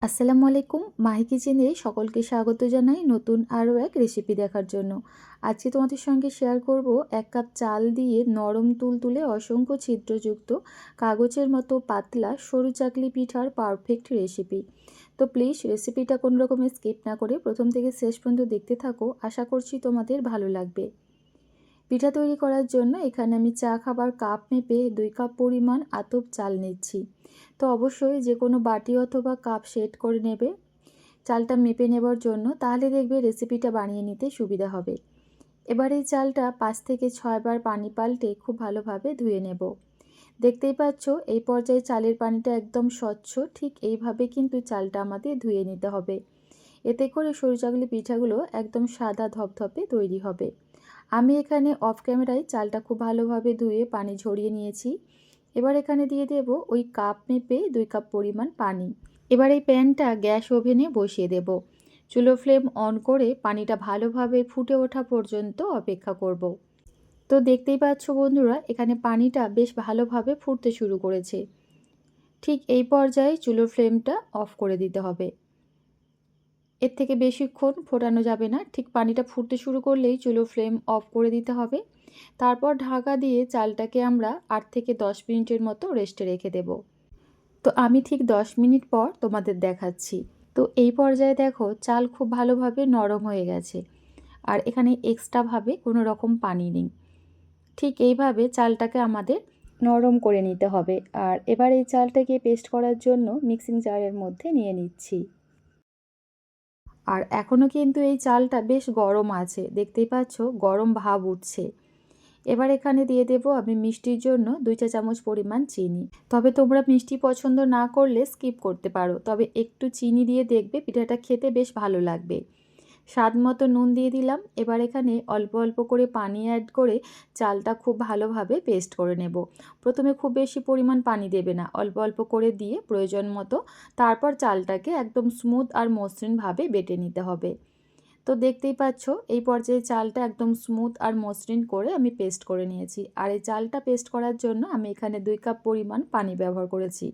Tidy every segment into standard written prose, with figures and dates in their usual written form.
আসসালামু আলাইকুম। মাহি কিচেনে সকলকে স্বাগত জানাই নতুন আরও এক রেসিপি দেখার জন্য। আজকে তোমাদের সঙ্গে শেয়ার করব 1 কাপ চাল দিয়ে নরম তুলতুলে অসংখ্য ছিদ্রযুক্ত কাগজের মতো পাতলা সরু চাকলি পিঠার পারফেক্ট রেসিপি। তো প্লিজ রেসিপিটা কোনো রকমে স্কিপ না করে প্রথম থেকে শেষ পর্যন্ত দেখতে থাকো। আশা করছি তোমাদের ভালো লাগবে। পিঠা তৈরি করার জন্য এখানে আমি চা খাবার কাপ মেপে 2 কাপ পরিমাণ আতপ চাল নিচ্ছি। তো অবশ্যই যে কোনো বাটি অথবা কাপ সেট করে নেবে চালটা মেপে নেবার জন্য, তাহলে দেখবে রেসিপিটা বানিয়ে নিতে সুবিধা হবে। এবার এই চালটা 5 থেকে 6 বার পানি পাল্টে খুব ভালোভাবে ধুয়ে নেব। দেখতেই পাচ্ছ এই পর্যায়ে চালের পানিটা একদম স্বচ্ছ, ঠিক এইভাবে কিন্তু চালটা আমাদের ধুয়ে নিতে হবে। এতে করে সরু চাকলি পিঠাগুলো একদম সাদা ধপধপে তৈরি হবে। আমি এখানে অফ ক্যামেরায় চালটা খুব ভালোভাবে ধুয়ে পানি ঝরিয়ে নিয়েছি। এবার এখানে দিয়ে দেব ওই কাপ মেপে 2 কাপ পরিমাণ পানি। এবার এই প্যানটা গ্যাস ওভেনে বসিয়ে দেব। চুলো ফ্লেম অন করে পানিটা ভালোভাবে ফুটে ওঠা পর্যন্ত অপেক্ষা করব। তো দেখতেই পাচ্ছ বন্ধুরা, এখানে পানিটা বেশ ভালোভাবে ফুটতে শুরু করেছে। ঠিক এই পর্যায়ে চুলোর ফ্লেমটা অফ করে দিতে হবে। এর থেকে বেশিক্ষণ ফোটানো যাবে না। ঠিক পানিটা ফুটতে শুরু করলেই চুলোর ফ্লেম অফ করে দিতে হবে। তারপর ঢাকা দিয়ে চালটাকে আমরা 8 থেকে 10 মিনিটের মতো রেস্টে রেখে দেব। তো আমি ঠিক 10 মিনিট পর তোমাদের দেখাচ্ছি। তো এই পর্যায়ে দেখো চাল খুব ভালোভাবে নরম হয়ে গেছে, আর এখানে এক্সট্রাভাবে কোনো রকম পানি নেই। ঠিক এইভাবে চালটাকে আমাদের নরম করে নিতে হবে। আর এবার এই চালটাকে পেস্ট করার জন্য মিক্সিং জারের মধ্যে নিয়ে নিচ্ছি। আর এখনও কিন্তু এই চালটা বেশ গরম আছে, দেখতেই পাচ্ছ গরম ভাব উঠছে। এবার এখানে দিয়ে দেব আমি মিষ্টির জন্য 2 চা চামচ পরিমাণ চিনি। তবে তোমরা মিষ্টি পছন্দ না করলে স্কিপ করতে পারো, তবে একটু চিনি দিয়ে দেখবে পিঠাটা খেতে বেশ ভালো লাগবে। স্বাদ মতো নুন দিয়ে দিলাম। এবার এখানে অল্প অল্প করে পানি অ্যাড করে চালটা খুব ভালোভাবে পেস্ট করে নেব। প্রথমে খুব বেশি পরিমাণ পানি দেবে না, অল্প অল্প করে দিয়ে প্রয়োজন মতো তারপর চালটাকে একদম স্মুথ আর মসৃণভাবে বেটে নিতে হবে। তো দেখতেই পাচ্ছ এই পর্যায়ে চালটা একদম স্মুথ আর মসৃণ করে আমি পেস্ট করে নিয়েছি। আর এই চালটা পেস্ট করার জন্য আমি এখানে 2 কাপ পরিমাণ পানি ব্যবহার করেছি।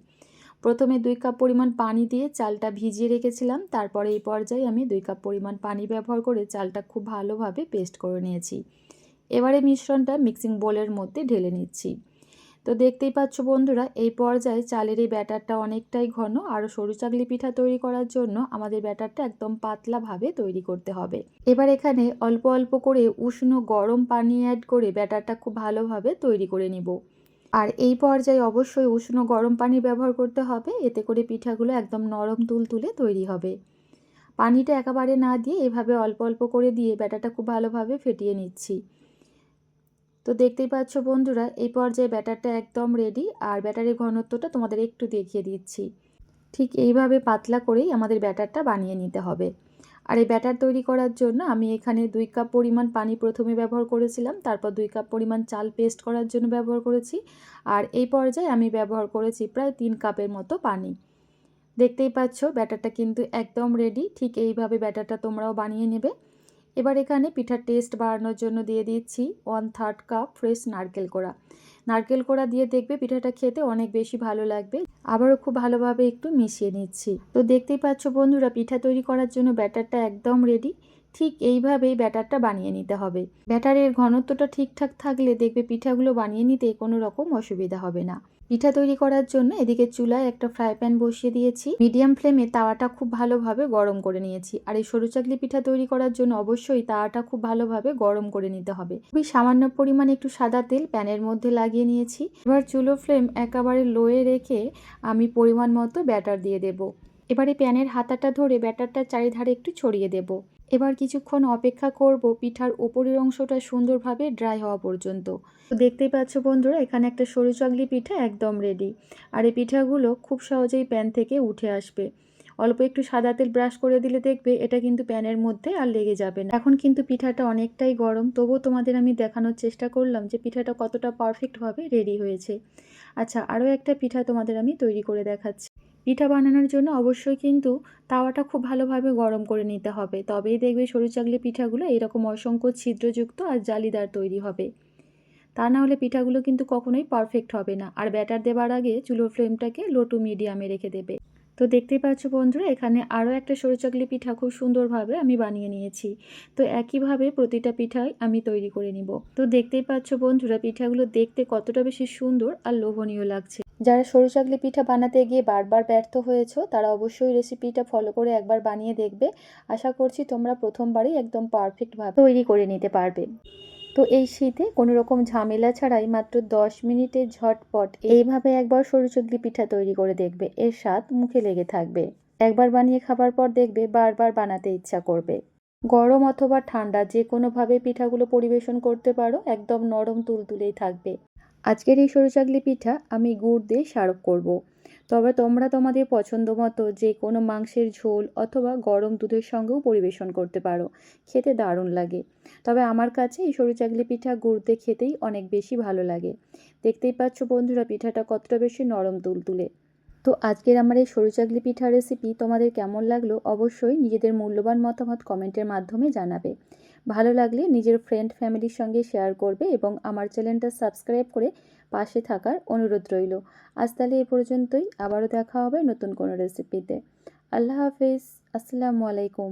প্রথমে 2 কাপ পরিমাণ পানি দিয়ে চালটা ভিজিয়ে রেখেছিলাম, তারপরে এই পর্যায়ে আমি 2 কাপ পরিমাণ পানি ব্যবহার করে চালটা খুব ভালোভাবে পেস্ট করে নিয়েছি। এবারে মিশ্রণটা মিক্সিং বোলের মধ্যে ঢেলে নিচ্ছি। তো দেখতেই পাচ্ছ বন্ধুরা, এই পর্যায়ে চালের এই ব্যাটারটা অনেকটাই ঘন। আর সরু চাকলি পিঠা তৈরি করার জন্য আমাদের ব্যাটারটা একদম পাতলাভাবে তৈরি করতে হবে। এবার এখানে অল্প অল্প করে উষ্ণ গরম পানি অ্যাড করে ব্যাটারটা খুব ভালোভাবে তৈরি করে নিব। আর এই পর্যায়ে অবশ্যই উষ্ণ গরম পানি ব্যবহার করতে হবে, এতে করে পিঠাগুলো একদম নরম তুলতুলে তৈরি হবে। পানিটা একেবারে না দিয়ে এভাবে অল্প অল্প করে দিয়ে ব্যাটারটা খুব ভালোভাবে ফেটিয়ে নিচ্ছি। তো দেখতেই পাচ্ছ বন্ধুরা, এই পর্যায়ে ব্যাটারটা একদম রেডি। আর ব্যাটারের ঘনত্বটা তোমাদের একটু দেখিয়ে দিচ্ছি। ঠিক এইভাবে পাতলা করেই আমাদের ব্যাটারটা বানিয়ে নিতে হবে। আর এই ব্যাটার তৈরি করার জন্য আমি এখানে 2 কাপ পরিমাণ পানি প্রথমে ব্যবহার করেছিলাম, তারপর 2 কাপ পরিমাণ চাল পেস্ট করার জন্য ব্যবহার করেছি। আর এই পর্যায়ে আমি ব্যবহার করেছি প্রায় 3 কাপের মতো পানি। দেখতেই পাচ্ছ ব্যাটারটা কিন্তু একদম রেডি। ঠিক এইভাবে ব্যাটারটা তোমরাও বানিয়ে নেবে। এবার এখানে পিঠার টেস্ট বাড়ানোর জন্য দিয়ে দিচ্ছি 1/3 কাপ ফ্রেশ নারকেল কোড়া। নারকেল কোড়া দিয়ে দেখবে পিঠাটা খেতে অনেক বেশি ভালো লাগবে। আবারও খুব ভালোভাবে একটু মিশিয়ে নিচ্ছি। তো দেখতেই পাচ্ছ বন্ধুরা, পিঠা তৈরি করার জন্য ব্যাটারটা একদম রেডি। ঠিক এইভাবেই ব্যাটারটা বানিয়ে নিতে হবে। ব্যাটারের ঘনত্বটা ঠিকঠাক থাকলে দেখবে পিঠাগুলো বানিয়ে নিতে কোনো রকম অসুবিধা হবে না। পিঠা তৈরি করার জন্য এদিকে চুলায় একটা ফ্রাই প্যান বসিয়ে দিয়েছি। মিডিয়াম ফ্লেমে তাওয়াটা খুব ভালোভাবে গরম করে নিয়েছি। আর এই সরু চাকলি পিঠা তৈরি করার জন্য অবশ্যই তাওয়াটা খুব ভালোভাবে গরম করে নিতে হবে। খুবই সামান্য পরিমাণে একটু সাদা তেল প্যানের মধ্যে লাগিয়ে নিয়েছি। এবার চুলো ফ্লেম একেবারে লোয়ে রেখে আমি পরিমাণ মতো ব্যাটার দিয়ে দেব। এবারে প্যানের হাতাটা ধরে ব্যাটারটা চারিধারে একটু ছড়িয়ে দেব। এবার কিছুক্ষণ অপেক্ষা করব পিঠার ওপরের অংশটা সুন্দরভাবে ড্রাই হওয়া পর্যন্ত। তো দেখতেই পাচ্ছ বন্ধুরা, এখানে একটা সরু চাকলি পিঠা একদম রেডি। আর এই পিঠাগুলো খুব সহজেই প্যান থেকে উঠে আসবে। অল্প একটু সাদা তেল ব্রাশ করে দিলে দেখবে এটা কিন্তু প্যানের মধ্যে আর লেগে যাবে না। এখন কিন্তু পিঠাটা অনেকটাই গরম, তবুও তোমাদের আমি দেখানোর চেষ্টা করলাম যে পিঠাটা কতটা পারফেক্টভাবে রেডি হয়েছে। আচ্ছা, আরও একটা পিঠা তোমাদের আমি তৈরি করে দেখাচ্ছি। পিঠা বানানোর জন্য অবশ্যই কিন্তু তাওয়াটা খুব ভালোভাবে গরম করে নিতে হবে, তবেই দেখবে সরু চাকলি পিঠাগুলো এরকম অসংখ্য ছিদ্রযুক্ত আর জালিদার তৈরি হবে। তা না হলে পিঠাগুলো কিন্তু কখনোই পারফেক্ট হবে না। আর ব্যাটার দেবার আগে চুলোর ফ্লেমটাকে লো টু মিডিয়ামে রেখে দেবে। তো দেখতেই পাচ্ছ বন্ধুরা, এখানে আরও একটা সরু চাকলি পিঠা খুব সুন্দরভাবে আমি বানিয়ে নিয়েছি। তো একইভাবে প্রতিটা পিঠাই আমি তৈরি করে নিব। তো দেখতেই পাচ্ছ বন্ধুরা, পিঠাগুলো দেখতে কতটা বেশি সুন্দর আর লোভনীয় লাগছে। যারা সরু চাকলি পিঠা বানাতে গিয়ে বারবার ব্যর্থ হয়েছো, তারা অবশ্যই রেসিপিটা ফলো করে একবার বানিয়ে দেখবে। আশা করছি তোমরা প্রথমবারই একদম পারফেক্টভাবে তৈরি করে নিতে পারবে। তো এই শীতে কোনো রকম ঝামেলা ছাড়াই মাত্র 10 মিনিটে ঝটপট এইভাবে একবার সরু চাকলি পিঠা তৈরি করে দেখবে। এর স্বাদ মুখে লেগে থাকবে। একবার বানিয়ে খাবার পর দেখবে বারবার বানাতে ইচ্ছা করবে। গরম অথবা ঠান্ডা যে কোনোভাবে পিঠাগুলো পরিবেশন করতে পারো, একদম নরম তুলতুলেই থাকবে। আজকের এই সরু চাকলি পিঠা আমি গুড় দিয়ে সারক করব। তবে তোমরা তোমাদের পছন্দ মতো যে কোনো মাংসের ঝোল অথবা গরম দুধের সঙ্গেও পরিবেশন করতে পারো। খেতে দারুণ লাগে। তবে আমার কাছে এই সরু চাকলি পিঠা গুড় দিয়ে খেতেই অনেক বেশি ভালো লাগে। দেখতেই পাচ্ছ বন্ধুরা, পিঠাটা কতটা বেশি নরম তুলতুলে। তো আজকের আমার এই সরু চাকলি পিঠার রেসিপি তোমাদের কেমন লাগলো অবশ্যই নিজেদের মূল্যবান মতামত কমেন্টের মাধ্যমে জানাবে। ভালো লাগলে নিজের ফ্রেন্ড ফ্যামিলির সঙ্গে শেয়ার করবে এবং আমার চ্যানেলটা সাবস্ক্রাইব করে পাশে থাকার অনুরোধ রইল। আজ তাহলে এ পর্যন্তই, আবারও দেখা হবে নতুন কোনো রেসিপিতে। আল্লাহ হাফিজ। আসসালামু আলাইকুম।